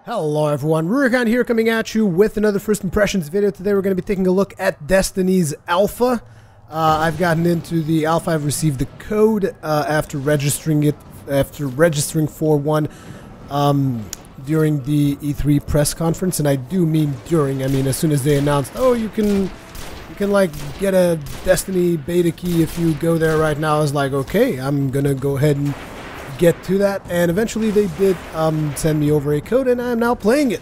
Hello everyone, Rurikhan here coming at you with another First Impressions video. Today we're going to be taking a look at Destiny's Alpha. I've gotten into the Alpha. I've received the code after registering for one during the E3 press conference, and I do mean during. I mean as soon as they announced, oh, you can like get a Destiny beta key if you go there right now. I was like, okay, I'm gonna go ahead and get to that, and eventually they did send me over a code, and I'm now playing it.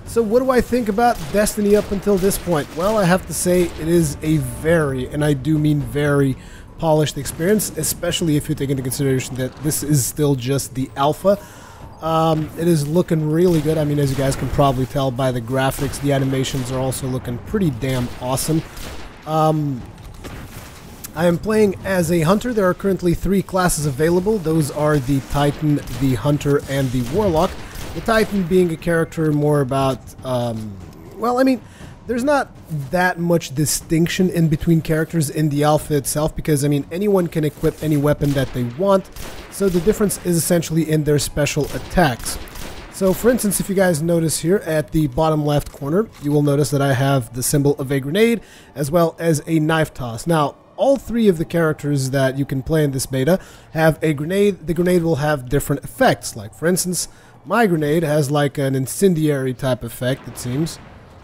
So what do I think about Destiny up until this point? Well, I have to say it is a very, and I do mean very, polished experience, especially if you take into consideration that this is still just the alpha. It is looking really good. I mean, as you guys can probably tell by the graphics, the animations are also looking pretty damn awesome. I am playing as a hunter. There are currently 3 classes available. Those are the Titan, the Hunter, and the Warlock. The Titan being a character more about, well, I mean, there's not that much distinction in between characters in the alpha itself because, I mean, anyone can equip any weapon that they want. So the difference is essentially in their special attacks. So, for instance, if you guys notice here at the bottom left corner, you will notice that I have the symbol of a grenade as well as a knife toss. Now, all 3 of the characters that you can play in this beta have a grenade. The grenade will have different effects. Like, for instance, my grenade has like an incendiary type effect, it seems.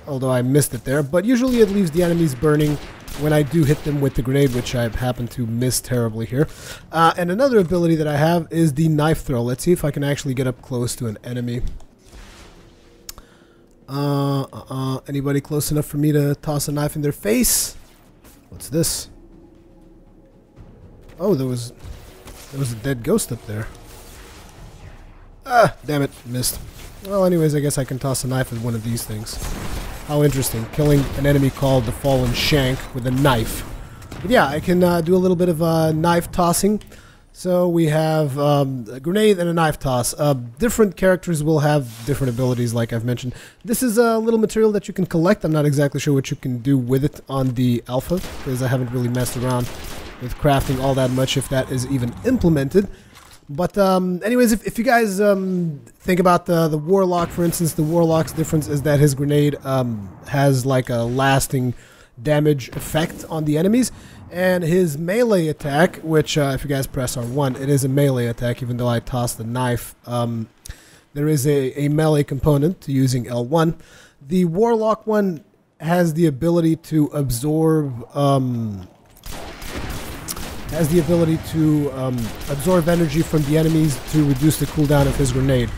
Although I missed it there. But usually it leaves the enemies burning when I do hit them with the grenade, which I happen to miss terribly here. And another ability that I have is the knife throw. Let's see if I can actually get up close to an enemy. Anybody close enough for me to toss a knife in their face? What's this? Oh, there was a dead ghost up there. Ah, damn it, missed. Well, anyways, I guess I can toss a knife at one of these things. How interesting, killing an enemy called the Fallen Shank with a knife. But yeah, I can do a little bit of knife tossing. So we have a grenade and a knife toss. Different characters will have different abilities, like I've mentioned. This is a little material that you can collect. I'm not exactly sure what you can do with it on the alpha, because I haven't really messed around with crafting all that much, if that is even implemented. But anyways, if you guys think about the Warlock, for instance, the Warlock's difference is that his grenade has like a lasting damage effect on the enemies, and his melee attack, which if you guys press R1, it is a melee attack, even though I tossed the knife. There is a melee component to using L1. The Warlock one has the ability to absorb absorb energy from the enemies to reduce the cooldown of his grenade.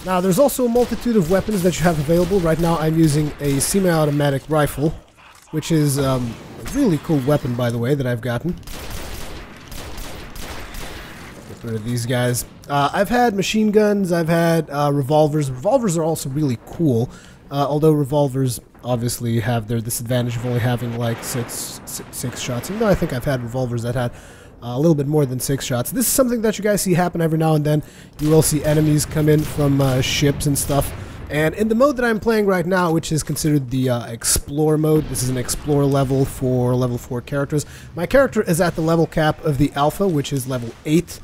Now, there's also a multitude of weapons that you have available. Right now, I'm using a semi-automatic rifle, which is a really cool weapon, by the way, that I've gotten. Get rid of these guys. I've had machine guns, I've had revolvers. Revolvers are also really cool, although revolvers obviously have their disadvantage of only having like six shots. Even though I think I've had revolvers that had a little bit more than 6 shots. This is something that you guys see happen every now and then. You will see enemies come in from ships and stuff. And in the mode that I'm playing right now, which is considered the Explore mode, this is an Explore level for level 4 characters. My character is at the level cap of the Alpha, which is level 8.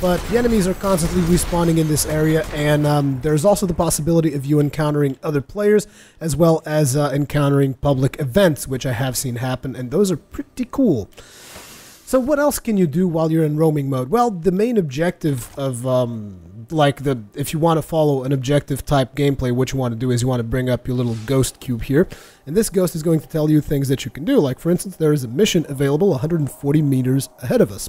But the enemies are constantly respawning in this area, and there's also the possibility of you encountering other players, as well as encountering public events, which I have seen happen, and those are pretty cool. So what else can you do while you're in roaming mode? Well, the main objective of, if you want to follow an objective type gameplay, what you want to do is you want to bring up your little ghost cube here, and this ghost is going to tell you things that you can do. Like, for instance, there is a mission available 140 meters ahead of us.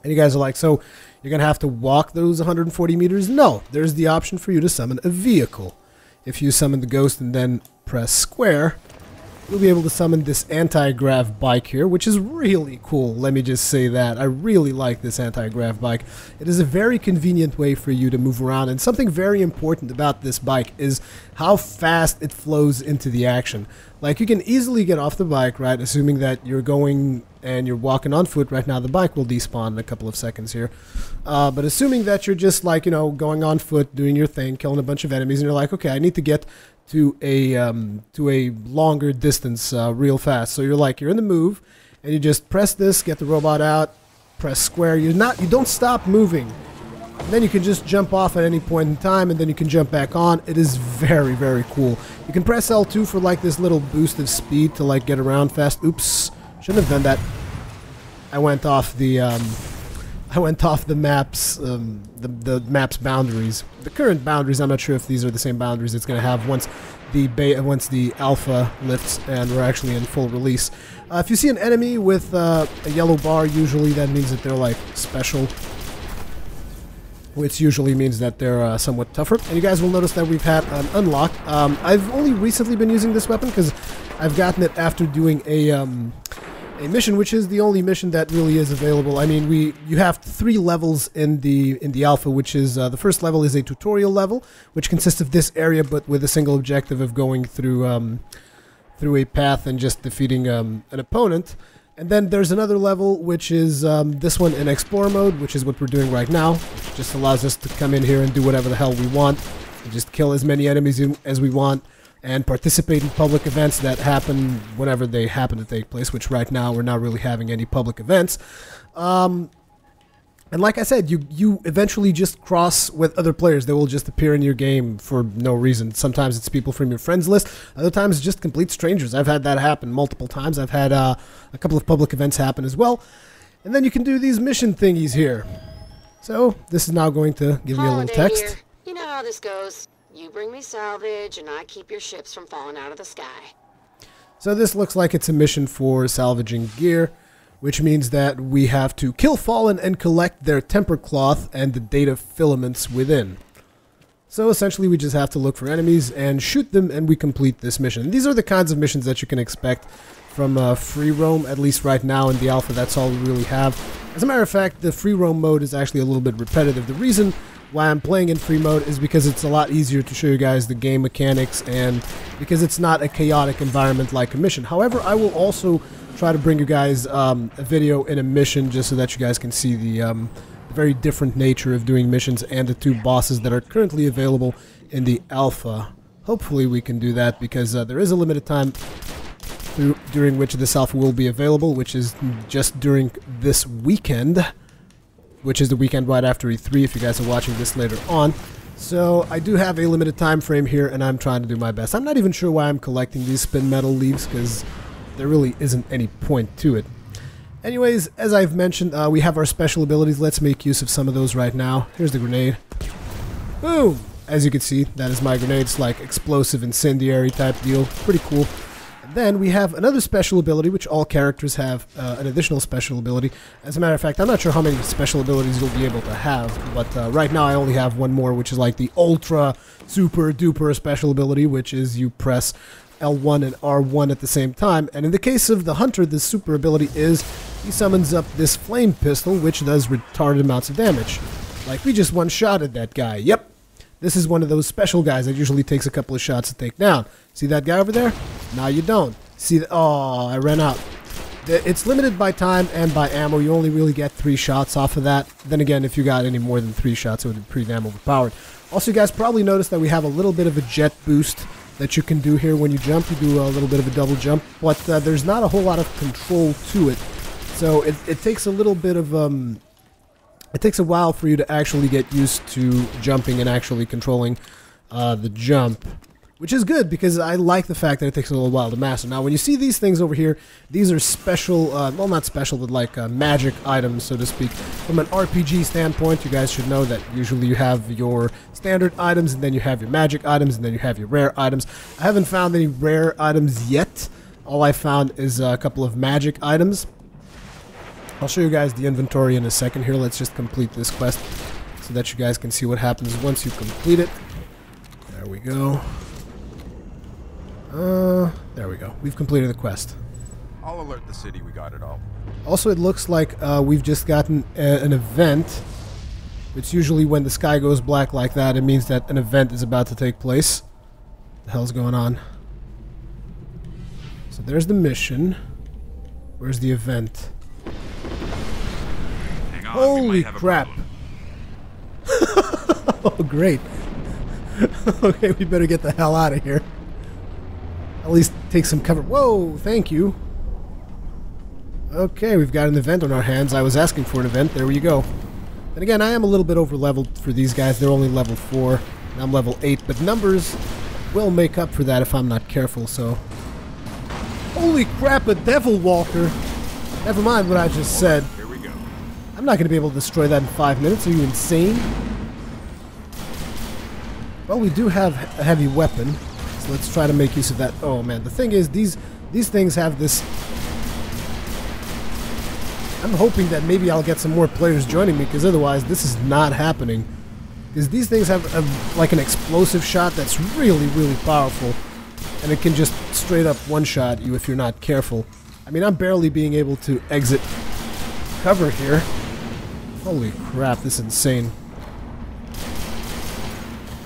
And you guys are like, so you're going to have to walk those 140 meters? No, there's the option for you to summon a vehicle. If you summon the ghost and then press square, you'll be able to summon this anti-grav bike here, which is really cool. Let me just say that. I really like this anti-grav bike. It is a very convenient way for you to move around, and something very important about this bike is how fast it flows into the action. Like, you can easily get off the bike, right, assuming that you're going and you're walking on foot. Right now, the bike will despawn in a couple of seconds here. But assuming that you're just, like, you know, going on foot, doing your thing, killing a bunch of enemies, and you're like, okay, I need to get to a longer distance real fast. So you're in the move, and you just press this, get the robot out, press square. You don't stop moving. And then you can just jump off at any point in time, and then you can jump back on. It is very, very cool. You can press L2 for like this little boost of speed to like get around fast. Oops, shouldn't have done that. I went off the maps, the map's boundaries. The current boundaries, I'm not sure if these are the same boundaries it's going to have once the alpha lifts and we're actually in full release. If you see an enemy with a yellow bar, usually that means that they're like special, which usually means that they're somewhat tougher. And you guys will notice that we've had an unlock. I've only recently been using this weapon because I've gotten it after doing a mission, which is the only mission that really is available. I mean, you have 3 levels in the alpha, which is the first level is a tutorial level, which consists of this area, but with a single objective of going through a path and just defeating an opponent. And then there's another level, which is this one in Explorer mode, which is what we're doing right now. Which just allows us to come in here and do whatever the hell we want. And just kill as many enemies as we want. And participate in public events that happen whenever they happen to take place, which right now we're not really having any public events. And like I said, you eventually just cross with other players. They will just appear in your game for no reason. Sometimes it's people from your friends list. Other times it's just complete strangers. I've had that happen multiple times. I've had a couple of public events happen as well. And then you can do these mission thingies here. So this is now going to give me a little text. Here. You know how this goes. You bring me salvage, and I keep your ships from falling out of the sky. So this looks like it's a mission for salvaging gear, which means that we have to kill Fallen and collect their temper cloth and the data filaments within. So essentially we just have to look for enemies and shoot them, and we complete this mission. And these are the kinds of missions that you can expect from free roam, at least right now in the alpha. That's all we really have. As a matter of fact, the free roam mode is actually a little bit repetitive. The reason why I'm playing in free mode is because it's a lot easier to show you guys the game mechanics, and because it's not a chaotic environment like a mission. However, I will also try to bring you guys a video in a mission just so that you guys can see the very different nature of doing missions and the 2 bosses that are currently available in the alpha. Hopefully we can do that, because there is a limited time during which this alpha will be available, which is just during this weekend, which is the weekend right after E3 if you guys are watching this later on. So I do have a limited time frame here, and I'm trying to do my best. I'm not even sure why I'm collecting these spin metal leaves, because there really isn't any point to it. Anyways, as I've mentioned, we have our special abilities. Let's make use of some of those right now. Here's the grenade. Boom! As you can see, that is my grenade. It's like explosive, incendiary type deal. Pretty cool. Then we have another special ability, which all characters have an additional special ability. As a matter of fact, I'm not sure how many special abilities you'll be able to have, but right now I only have one more, which is like the ultra super duper special ability, which is you press L1 and R1 at the same time. And in the case of the Hunter, the super ability is he summons up this flame pistol, which does retarded amounts of damage. Like we just one-shotted that guy. Yep. This is one of those special guys that usually takes a couple of shots to take down. See that guy over there? Now you don't. See that? Oh, I ran out. It's limited by time and by ammo. You only really get 3 shots off of that. Then again, if you got any more than 3 shots, it would be pretty damn overpowered. Also, you guys probably noticed that we have a little bit of a jet boost that you can do here when you jump. You do a little bit of a double jump, but there's not a whole lot of control to it. So it takes a little bit of... It takes a while for you to actually get used to jumping and actually controlling the jump, which is good because I like the fact that it takes a little while to master. Now, when you see these things over here, these are special, well, not special, but like magic items, so to speak. From an RPG standpoint, you guys should know that usually you have your standard items, and then you have your magic items, and then you have your rare items. I haven't found any rare items yet. All I found is a couple of magic items. I'll show you guys the inventory in a second here. Let's just complete this quest so that you guys can see what happens once you complete it. There we go. There we go. We've completed the quest. I'll alert the city we got it all. Also, it looks like we've just gotten an event. It's usually when the sky goes black like that, it means that an event is about to take place. What the hell's going on? So there's the mission. Where's the event? Holy crap. Oh, great. Okay, we better get the hell out of here. At least take some cover. Whoa, thank you. Okay, we've got an event on our hands. I was asking for an event. There you go. And again, I am a little bit over-leveled for these guys. They're only level 4, and I'm level 8, but numbers will make up for that if I'm not careful, so... Holy crap, a Devil Walker! Never mind what I just said. Here we go. I'm not going to be able to destroy that in 5 minutes. Are you insane? Well, we do have a heavy weapon, so let's try to make use of that. Oh man, the thing is, these things have this... I'm hoping that maybe I'll get some more players joining me, because otherwise this is not happening. Because these things have like an explosive shot that's really, really powerful. And it can just straight up one-shot you if you're not careful. I mean, I'm barely being able to exit cover here. Holy crap, this is insane.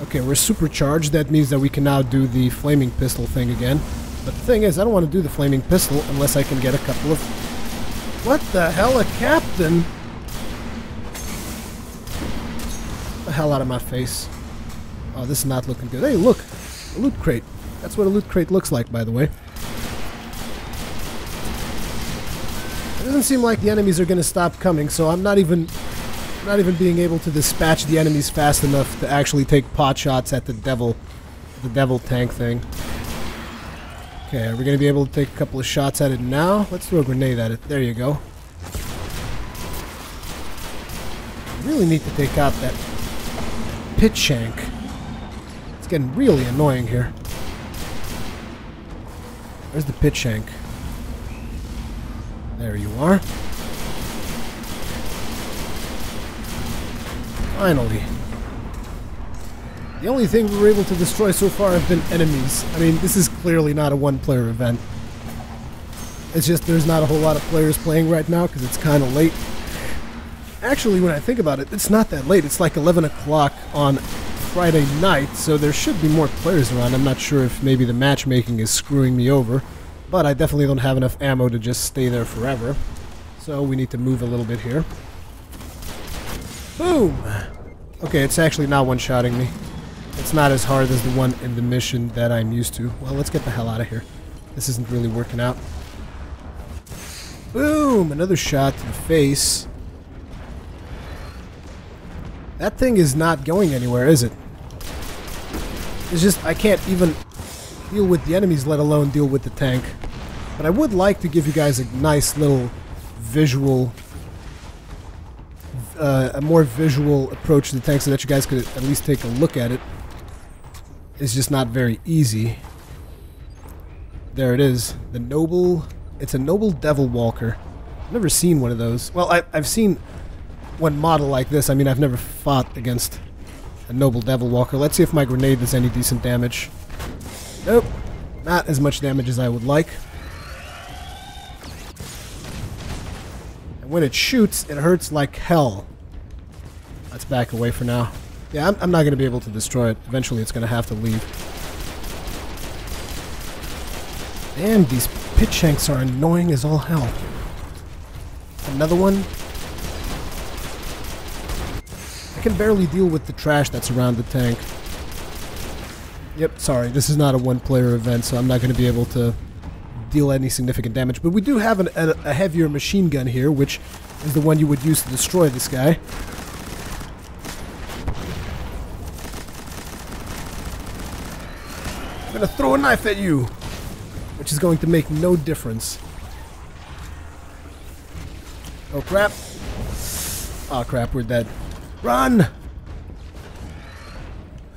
Okay, we're supercharged. That means that we can now do the flaming pistol thing again. But the thing is, I don't want to do the flaming pistol unless I can get a couple of... What the hell, a captain? Get the hell out of my face. Oh, this is not looking good. Hey, look! A loot crate. That's what a loot crate looks like, by the way. It doesn't seem like the enemies are going to stop coming, so I'm not even being able to dispatch the enemies fast enough to actually take pot shots at the devil tank thing. Okay, are we going to be able to take a couple of shots at it now? Let's throw a grenade at it. There you go. Really need to take out that pit shank. It's getting really annoying here. Where's the pit shank? There you are. Finally. The only thing we were able to destroy so far have been enemies. I mean, this is clearly not a one-player event. It's just there's not a whole lot of players playing right now because it's kind of late. Actually, when I think about it, it's not that late. It's like 11 o'clock on Friday night, so there should be more players around. I'm not sure if maybe the matchmaking is screwing me over, but I definitely don't have enough ammo to just stay there forever. So we need to move a little bit here. Boom! Okay, it's actually not one-shotting me. It's not as hard as the one in the mission that I'm used to. Well, let's get the hell out of here. This isn't really working out. Boom! Another shot to the face. That thing is not going anywhere, is it? It's just, I can't even deal with the enemies, let alone deal with the tank. But I would like to give you guys a nice little visual... a more visual approach to the tank so that you guys could at least take a look at it. It's just not very easy. There it is. The noble... It's a noble devil walker. I've never seen one of those. Well, I've seen one model like this. I mean, I've never fought against a noble devil walker. Let's see if my grenade does any decent damage. Nope. Not as much damage as I would like. And when it shoots, it hurts like hell. Let's back away for now. Yeah, I'm not going to be able to destroy it. Eventually it's going to have to leave. Damn, these pit shanks are annoying as all hell. Another one. I can barely deal with the trash that's around the tank. Yep, sorry, this is not a one-player event, so I'm not going to be able to deal any significant damage. But we do have a heavier machine gun here, which is the one you would use to destroy this guy. I'm going to throw a knife at you, which is going to make no difference. Oh crap. Oh crap, we're dead. Run!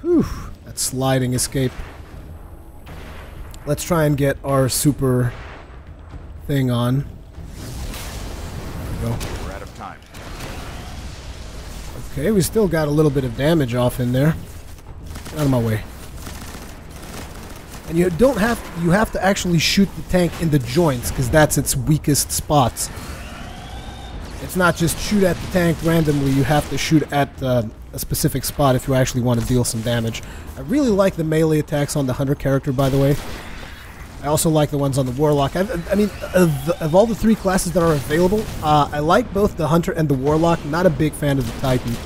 Whew, that sliding escape. Let's try and get our super thing on. There we go. We're out of time. Okay, we still got a little bit of damage off in there. Get out of my way. And you have to actually shoot the tank in the joints, because that's its weakest spots. It's not just shoot at the tank randomly, you have to shoot at a specific spot if you actually want to deal some damage. I really like the melee attacks on the Hunter character, by the way. I also like the ones on the Warlock. I mean, of all the three classes that are available, I like both the Hunter and the Warlock. Not a big fan of the Titan.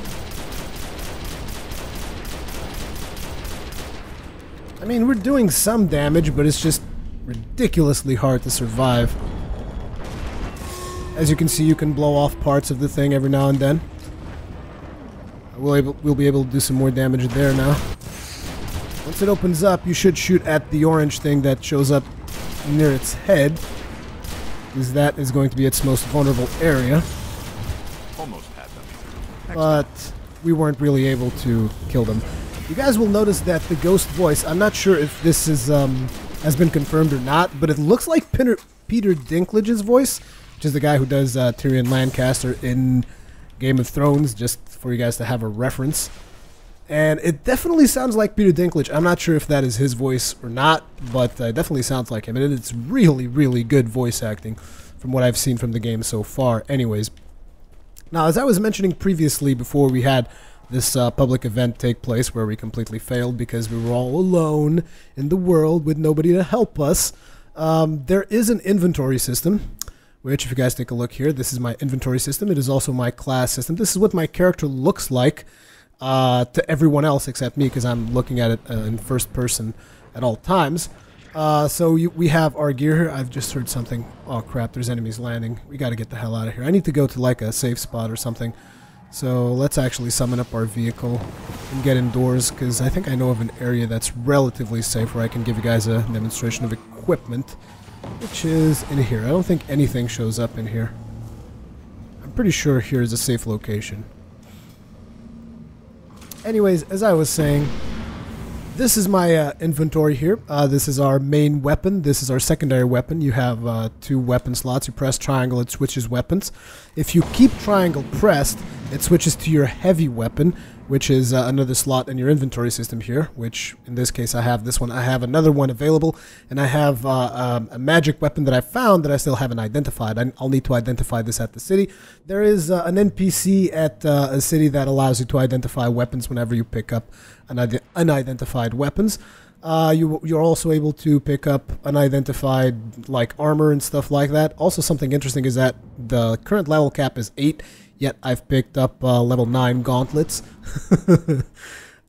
I mean, we're doing some damage, but it's just ridiculously hard to survive. As you can see, you can blow off parts of the thing every now and then. We'll be able to do some more damage there now. Once it opens up, you should shoot at the orange thing that shows up near its head, because that is going to be its most vulnerable area. Almost had them. But we weren't really able to kill them. You guys will notice that the ghost voice, I'm not sure if this is has been confirmed or not, but it looks like Peter Dinklage's voice, which is the guy who does Tyrion Lancaster in Game of Thrones, just for you guys to have a reference. And it definitely sounds like Peter Dinklage. I'm not sure if that is his voice or not, but it definitely sounds like him. And it's really, really good voice acting from what I've seen from the game so far. Anyways, now as I was mentioning previously before we had this public event take place where we completely failed because we were all alone in the world with nobody to help us, there is an inventory system, which if you guys take a look here, this is my inventory system. It is also my class system. This is what my character looks like to everyone else except me, because I'm looking at it in first person at all times. So we have our gear here. I've just heard something. Oh crap, there's enemies landing. We got to get the hell out of here. I need to go to like a safe spot or something. So let's actually summon up our vehicle and get indoors, because I think I know of an area that's relatively safe where I can give you guys a demonstration of equipment, which is in here. I don't think anything shows up in here. I'm pretty sure here is a safe location. Anyways, as I was saying, this is my inventory here. This is our main weapon. This is our secondary weapon. You have 2 weapon slots. You press triangle, it switches weapons. If you keep triangle pressed, it switches to your heavy weapon, which is another slot in your inventory system here, which in this case I have this one. I have another one available, and I have a magic weapon that I found that I still haven't identified. I'll need to identify this at the city. There is an NPC at a city that allows you to identify weapons whenever you pick up unidentified weapons. You're also able to pick up unidentified like armor and stuff like that. Also, something interesting is that the current level cap is 8, yet I've picked up level 9 gauntlets.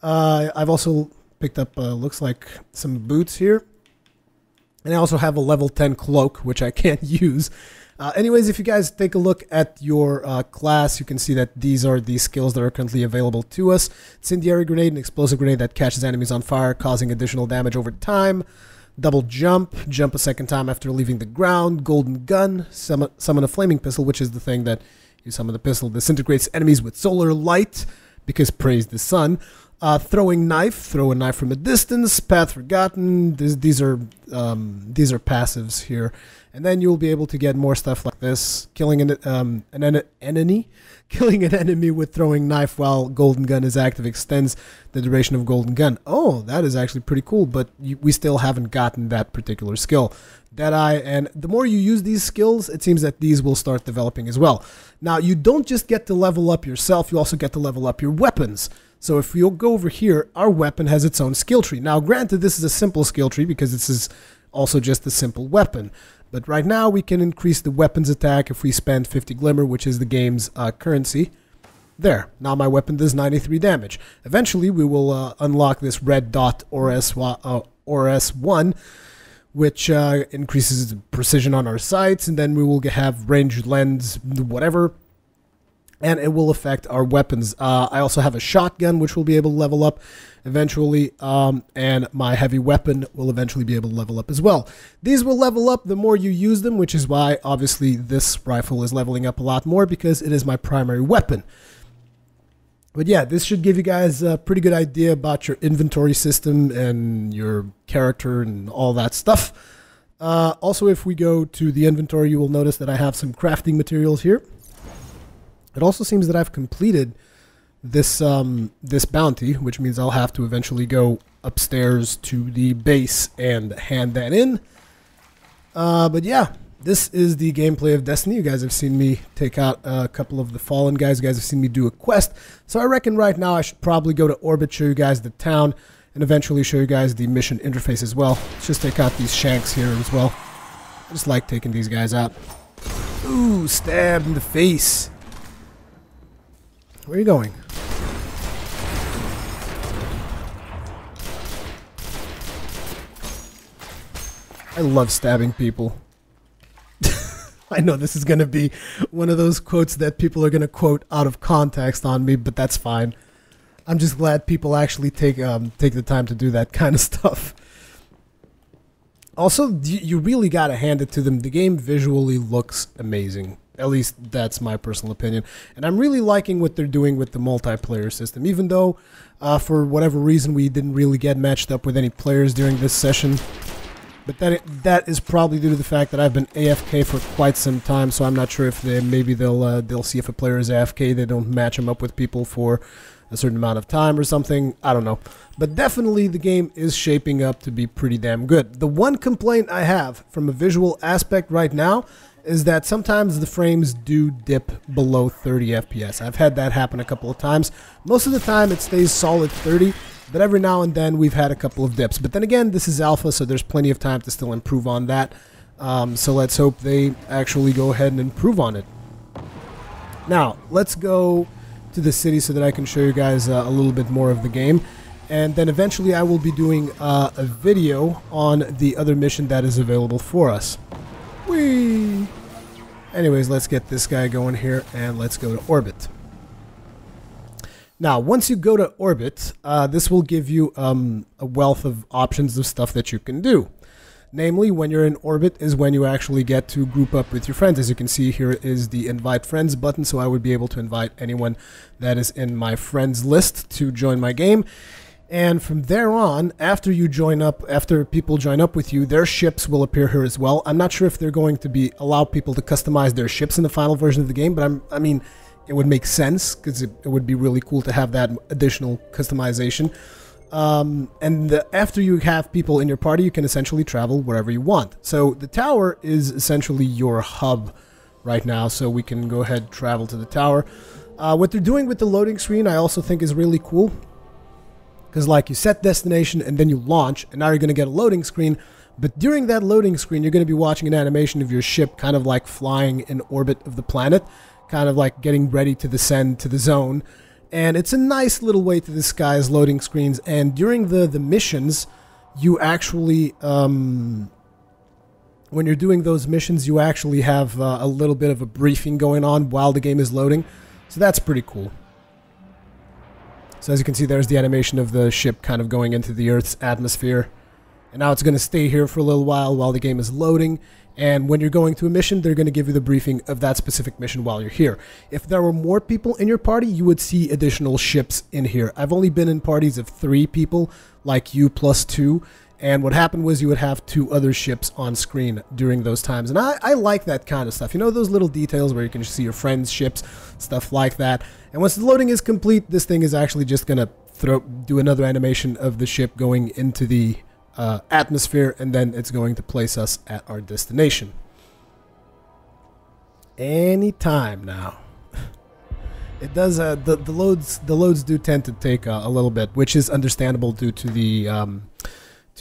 I've also picked up looks like some boots here, and I also have a level 10 cloak, which I can't use. Anyways, if you guys take a look at your class, you can see that these are the skills that are currently available to us. Incendiary grenade, an explosive grenade that catches enemies on fire, causing additional damage over time. Double jump, jump a second time after leaving the ground. Golden gun, summon a flaming pistol, which is the thing that you summon the pistol. Disintegrates enemies with solar light, because praise the sun. Throwing knife, throw a knife from a distance. Path forgotten. These are passives here. And then you'll be able to get more stuff like this. Killing an enemy with throwing knife while golden gun is active extends the duration of golden gun. Oh, that is actually pretty cool, but we still haven't gotten that particular skill. Deadeye, and the more you use these skills, it seems that these will start developing as well. Now, you don't just get to level up yourself, you also get to level up your weapons. So if you'll go over here, our weapon has its own skill tree. Now, granted, this is a simple skill tree because this is also just a simple weapon. But right now, we can increase the weapons attack if we spend 50 Glimmer, which is the game's currency. There. Now my weapon does 93 damage. Eventually, we will unlock this red dot RS1, which increases precision on our sights, and then we will have range, lens, whatever, and it will affect our weapons. I also have a shotgun, which will be able to level up eventually, and my heavy weapon will eventually be able to level up as well. These will level up the more you use them, which is why, obviously, this rifle is leveling up a lot more, because it is my primary weapon. But yeah, this should give you guys a pretty good idea about your inventory system and your character and all that stuff. Also, if we go to the inventory, you will notice that I have some crafting materials here. It also seems that I've completed this this bounty, which means I'll have to eventually go upstairs to the base and hand that in. But yeah, this is the gameplay of Destiny. You guys have seen me take out a couple of the fallen guys. You guys have seen me do a quest. So I reckon right now I should probably go to Orbit, show you guys the town, and eventually show you guys the mission interface as well. Let's just take out these shanks here as well. I just like taking these guys out. Ooh, stab in the face. Where are you going? I love stabbing people. I know this is going to be one of those quotes that people are going to quote out of context on me, but that's fine. I'm just glad people actually take the time to do that kind of stuff. Also, you really gotta hand it to them. The game visually looks amazing. At least that's my personal opinion. And I'm really liking what they're doing with the multiplayer system. Even though, for whatever reason, we didn't really get matched up with any players during this session. But that is probably due to the fact that I've been AFK for quite some time. So I'm not sure if maybe they'll see if a player is AFK. They don't match him up with people for a certain amount of time or something. I don't know. But definitely the game is shaping up to be pretty damn good. The one complaint I have from a visual aspect right now is that sometimes the frames do dip below 30 FPS. I've had that happen a couple of times. Most of the time it stays solid 30, but every now and then we've had a couple of dips. But then again, this is alpha, so there's plenty of time to still improve on that. So let's hope they actually go ahead and improve on it. Now, let's go to the city so that I can show you guys a little bit more of the game. And then eventually I will be doing a video on the other mission that is available for us. Whee! Anyways, let's get this guy going here and let's go to orbit. Now, once you go to orbit, this will give you a wealth of options of stuff that you can do. Namely, when you're in orbit is when you actually get to group up with your friends. As you can see, here is the invite friends button, so I would be able to invite anyone that is in my friends list to join my game. And from there on, after people join up with you, their ships will appear here as well. I'm not sure if they're going to allow people to customize their ships in the final version of the game, but I mean, it would make sense because it would be really cool to have that additional customization. After you have people in your party, you can essentially travel wherever you want. So the tower is essentially your hub right now, so we can go ahead and travel to the tower. What they're doing with the loading screen I also think is really cool. Because like you set destination and then you launch, and now you're going to get a loading screen. But during that loading screen, you're going to be watching an animation of your ship kind of like flying in orbit of the planet. Kind of like getting ready to descend to the zone. And it's a nice little way to disguise loading screens. And during the missions, you actually, when you're doing those missions, you actually have a little bit of a briefing going on while the game is loading. So that's pretty cool. So as you can see, there's the animation of the ship kind of going into the Earth's atmosphere. And now it's going to stay here for a little while the game is loading. And when you're going to a mission, they're going to give you the briefing of that specific mission while you're here. If there were more people in your party, you would see additional ships in here. I've only been in parties of 3 people, like you plus 2. And what happened was you would have 2 other ships on screen during those times. And I like that kind of stuff. You know, those little details where you can see your friends' ships, stuff like that. And once the loading is complete, this thing is actually just going to do another animation of the ship going into the atmosphere, and then it's going to place us at our destination. Anytime now. It does, the loads do tend to take a little bit, which is understandable due to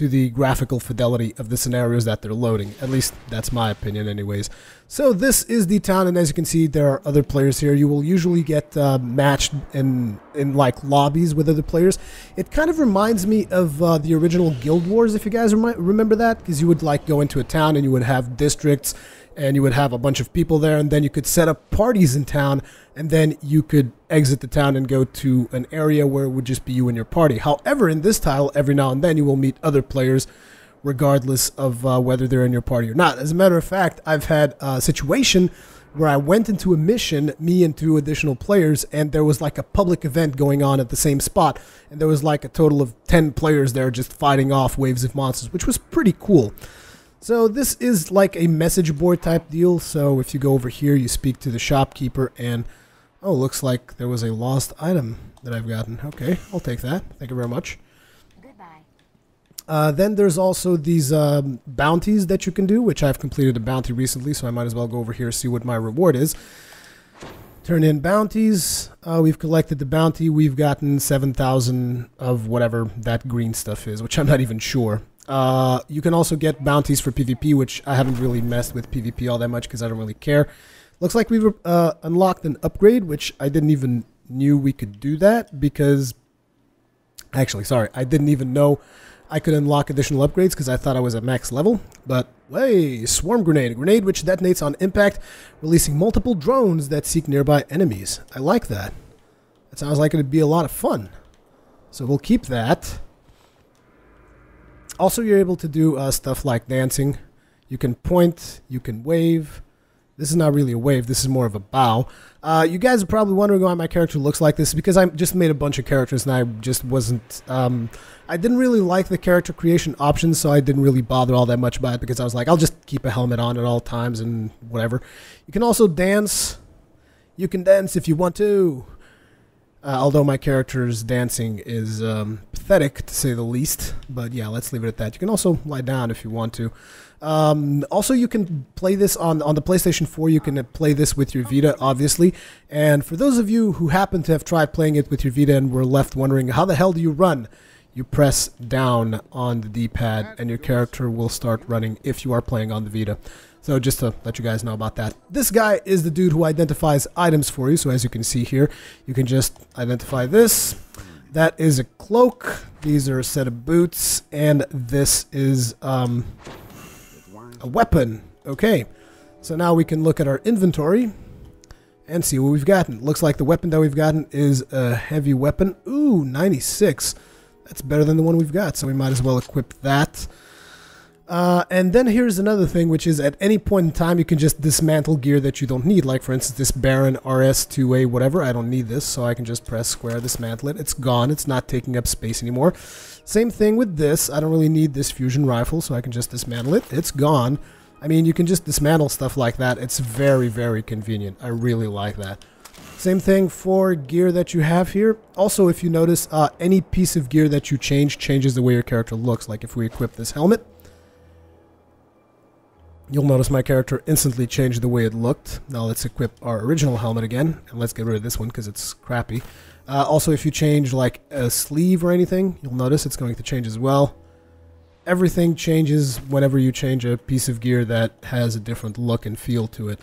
the graphical fidelity of the scenarios that they're loading. At least that's my opinion anyways. So this is the town, and as you can see, there are other players here. You will usually get matched in like lobbies with other players. It kind of reminds me of the original Guild Wars, if you guys remember that, because you would like go into a town and you would have districts and you would have a bunch of people there, and then you could set up parties in town, and then you could exit the town and go to an area where it would just be you and your party. However, in this title, every now and then you will meet other players regardless of whether they're in your party or not. As a matter of fact, I've had a situation where I went into a mission, me and 2 additional players, and there was like a public event going on at the same spot, and there was like a total of 10 players there just fighting off waves of monsters, which was pretty cool. So this is like a message board type deal. So if you go over here, you speak to the shopkeeper, and oh, looks like there was a lost item that I've gotten. Okay, I'll take that. Thank you very much. Then there's also these bounties that you can do, which I've completed a bounty recently, so I might as well go over here and see what my reward is. Turn in bounties. We've collected the bounty. We've gotten 7,000 of whatever that green stuff is, which I'm not even sure. You can also get bounties for PvP, which I haven't really messed with PvP all that much because I don't really care. Looks like we've unlocked an upgrade, which I didn't even knew we could do that because... Actually, sorry, I didn't even know I could unlock additional upgrades because I thought I was at max level. But, hey, Swarm Grenade. A grenade which detonates on impact, releasing multiple drones that seek nearby enemies. I like that. That sounds like it'd be a lot of fun. So we'll keep that. Also, you're able to do stuff like dancing. You can point, you can wave. This is not really a wave, this is more of a bow. You guys are probably wondering why my character looks like this, because I just made a bunch of characters and I just wasn't... I didn't really like the character creation options, so I didn't really bother all that much about it, because I was like, I'll just keep a helmet on at all times and whatever. You can also dance. You can dance if you want to. Although my character's dancing is pathetic, to say the least. But yeah, let's leave it at that. You can also lie down if you want to. Also, you can play this on the PlayStation 4. You can play this with your Vita, obviously. And for those of you who happen to have tried playing it with your Vita and were left wondering, how the hell do you run? You press down on the D-pad and your character will start running if you are playing on the Vita. So just to let you guys know about that. This guy is the dude who identifies items for you. So as you can see here, you can just identify this. That is a cloak. These are a set of boots. And this is a weapon. Okay. So now we can look at our inventory and see what we've gotten. Looks like the weapon that we've gotten is a heavy weapon. Ooh, 96. That's better than the one we've got, so we might as well equip that. And then here's another thing, which is at any point in time you can just dismantle gear that you don't need. Like for instance this Baron RS2A whatever, I don't need this, so I can just press square, dismantle it. It's gone, it's not taking up space anymore. Same thing with this, I don't really need this fusion rifle, so I can just dismantle it. It's gone. I mean, you can just dismantle stuff like that. It's very, very convenient. I really like that. Same thing for gear that you have here. Also, if you notice, any piece of gear that you change changes the way your character looks. Like if we equip this helmet, you'll notice my character instantly changed the way it looked. Now let's equip our original helmet again, and let's get rid of this one because it's crappy. Also, if you change like a sleeve or anything, you'll notice it's going to change as well. Everything changes whenever you change a piece of gear that has a different look and feel to it.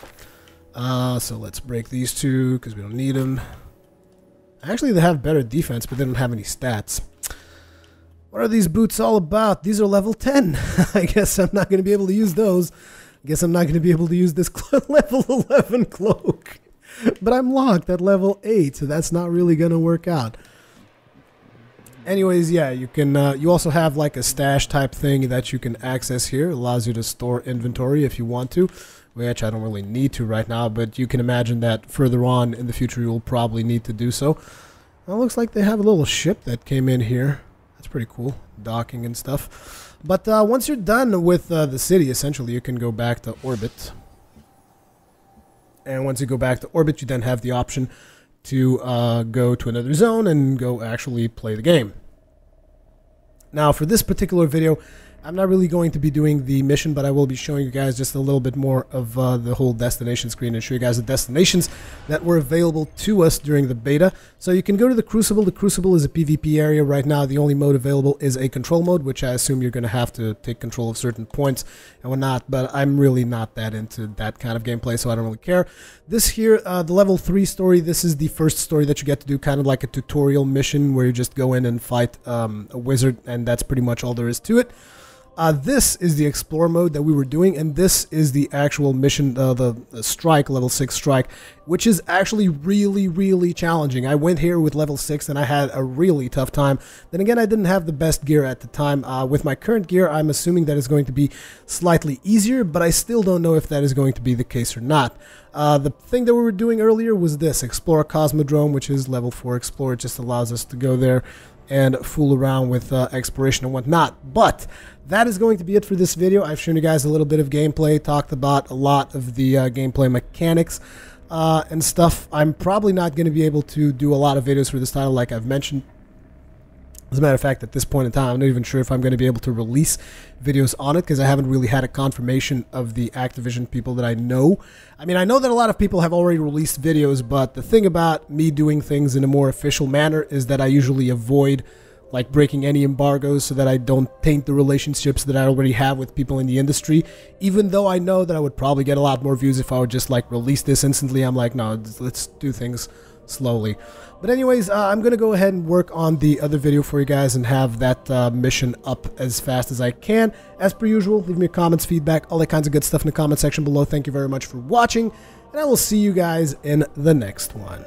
So let's break these two because we don't need them. Actually, they have better defense, but they don't have any stats. What are these boots all about? These are level 10. I guess I'm not going to be able to use those. I guess I'm not going to be able to use this level 11 cloak. But I'm locked at level 8, so that's not really going to work out. Anyways, yeah, you can. You also have like a stash type thing that you can access here. It allows you to store inventory if you want to, which I don't really need to right now, but you can imagine that further on in the future you'll probably need to do so. Well, it looks like they have a little ship that came in here. That's pretty cool, docking and stuff. But once you're done with the city, essentially, you can go back to orbit. And once you go back to orbit, you then have the option to go to another zone and go actually play the game. Now, for this particular video, I'm not really going to be doing the mission, but I will be showing you guys just a little bit more of the whole destination screen and show you guys the destinations that were available to us during the beta. So you can go to the Crucible. The Crucible is a PvP area. Right now, the only mode available is a control mode, which I assume you're going to have to take control of certain points and whatnot, but I'm really not that into that kind of gameplay, so I don't really care. This here, the level 3 story, this is the first story that you get to do, kind of like a tutorial mission where you just go in and fight a wizard, and that's pretty much all there is to it. This is the Explore mode that we were doing, and this is the actual mission, the Strike, level 6 Strike, which is actually really, really challenging. I went here with level 6, and I had a really tough time. Then again, I didn't have the best gear at the time. With my current gear, I'm assuming that it's going to be slightly easier, but I still don't know if that is going to be the case or not. The thing that we were doing earlier was this, Explore Cosmodrome, which is level 4 Explore. It just allows us to go there and fool around with exploration and whatnot. But that is going to be it for this video. I've shown you guys a little bit of gameplay, talked about a lot of the gameplay mechanics and stuff. I'm probably not going to be able to do a lot of videos for this title, like I've mentioned. As a matter of fact, at this point in time, I'm not even sure if I'm going to be able to release videos on it because I haven't really had a confirmation of the Activision people that I know. I mean, I know that a lot of people have already released videos, but the thing about me doing things in a more official manner is that I usually avoid like breaking any embargoes so that I don't taint the relationships that I already have with people in the industry. Even though I know that I would probably get a lot more views if I would just like release this instantly, I'm like, no, let's do things slowly. But anyways, I'm going to go ahead and work on the other video for you guys and have that mission up as fast as I can. As per usual, leave me your comments, feedback, all that kinds of good stuff in the comment section below. Thank you very much for watching, and I will see you guys in the next one.